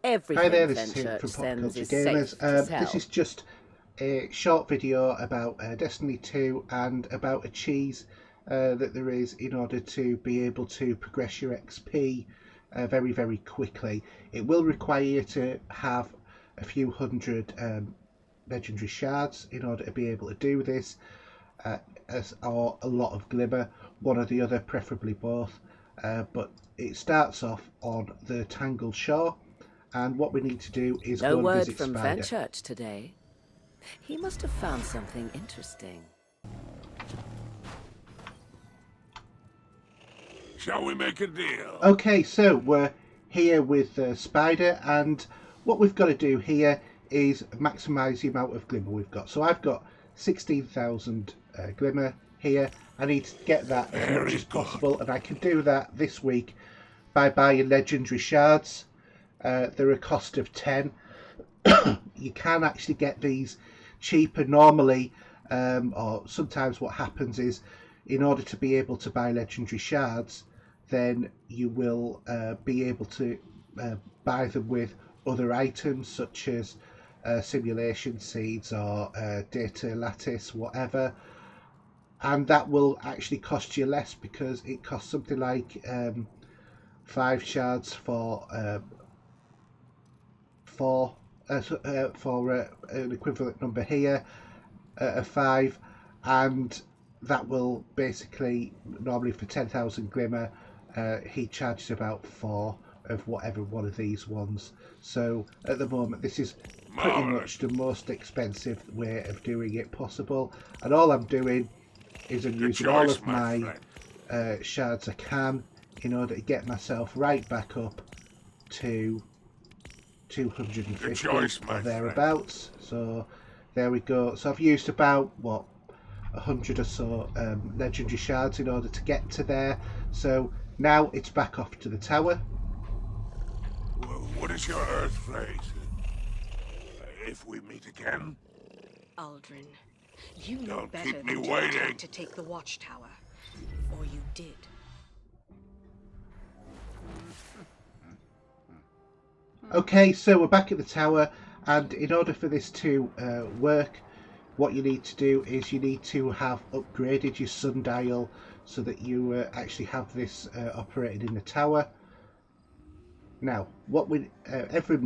Hi there, Everything this is Tim Fenchurch from Pop sends Culture is Gamers. safe to This sell. is just a short video about Destiny 2 and about a cheese that there is in order to be able to progress your XP very, very quickly. It will require you to have a few hundred legendary shards in order to be able to do this, or a lot of glimmer, one or the other, preferably both. But it starts off on the Tangled Shore. And what we need to do is No go and word visit from Spider. Fenchurch today. He must have found something interesting. Shall we make a deal? Okay, so we're here with Spider, and what we've got to do here is maximise the amount of glimmer we've got. So I've got 16,000 glimmer here. I need to get that as much as possible, and I can do that this week by buying legendary shards. They're a cost of 10. You can actually get these cheaper normally, or sometimes what happens is, in order to be able to buy legendary shards, then you will be able to buy them with other items such as simulation seeds or data lattice, whatever, and that will actually cost you less because it costs something like 5 shards for an equivalent number here of 5, and that will basically, normally for 10,000 glimmer, he charges about 4 of whatever one of these ones. So at the moment this is pretty much the most expensive way of doing it possible, and all I'm doing is I'm using all of my shards I can in order to get myself right back up to 250 or thereabouts. So there we go. So I've used about 100 or so legendary shards in order to get to there. So now it's back off to the tower. Well, what is your Earth phrase? If we meet again? Aldrin, you know Don't better keep me than to waiting. attempt to take the watchtower. Or you did. Okay, so we're back at the tower, and in order for this to work, what you need to do is you need to have upgraded your sundial so that you actually have this operated in the tower. Now, what we every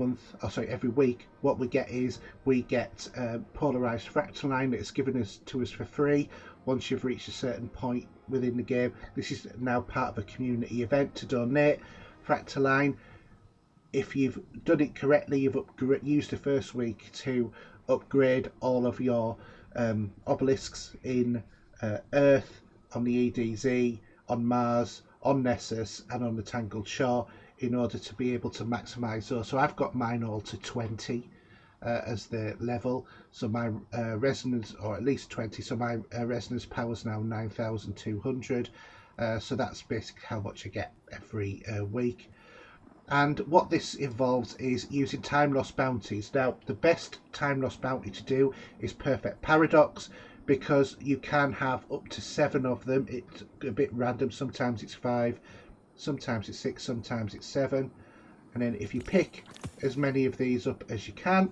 week, what we get is we get polarized fractaline that is given to us for free once you've reached a certain point within the game. This is now part of a community event to donate fractaline. If you've done it correctly, you've used the first week to upgrade all of your obelisks in Earth, on the EDZ, on Mars, on Nessus, and on the Tangled Shore, in order to be able to maximise those. So I've got mine all to 20 as the level. So my resonance, or at least 20, so my resonance power is now 9,200. So that's basically how much I get every week. And what this involves is using time loss bounties. Now, the best time loss bounty to do is Perfect Paradox, because you can have up to 7 of them. It's a bit random. Sometimes it's 5, sometimes it's 6, sometimes it's 7. And then if you pick as many of these up as you can,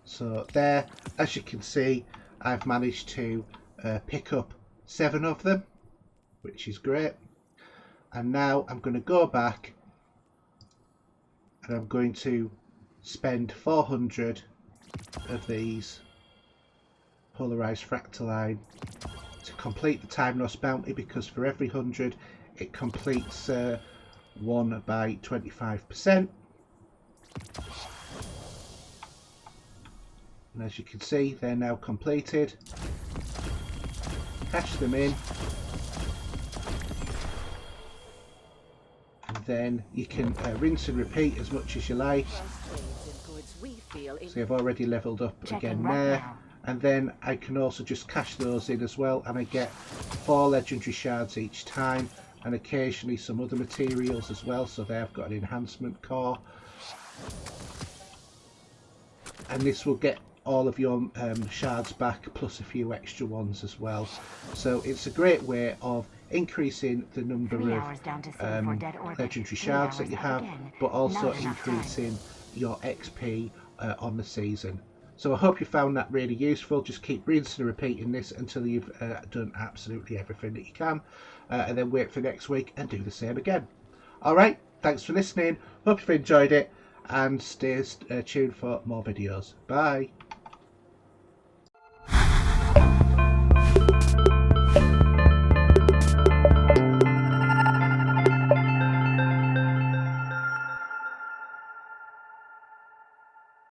so there, as you can see, I've managed to pick up 7 of them, which is great. And now I'm going to go back and I'm going to spend 400 of these polarized fractaline to complete the time loss bounty, because for every 100 it completes one by 25%. And as you can see, they're now completed. Cash them in, and then you can rinse and repeat as much as you like. See, I've already leveled up again there, and then I can also just cash those in as well, and I get 4 legendary shards each time, and occasionally some other materials as well. So there I've got an enhancement core, and this will get all of your shards back, plus a few extra ones as well. So it's a great way of increasing the number of legendary shards that you have, but also increasing your XP on the season. So I hope you found that really useful. Just keep rinsing and repeating this until you've done absolutely everything that you can, and then wait for next week and do the same again. Alright, thanks for listening, hope you've enjoyed it, and stay tuned for more videos. Bye.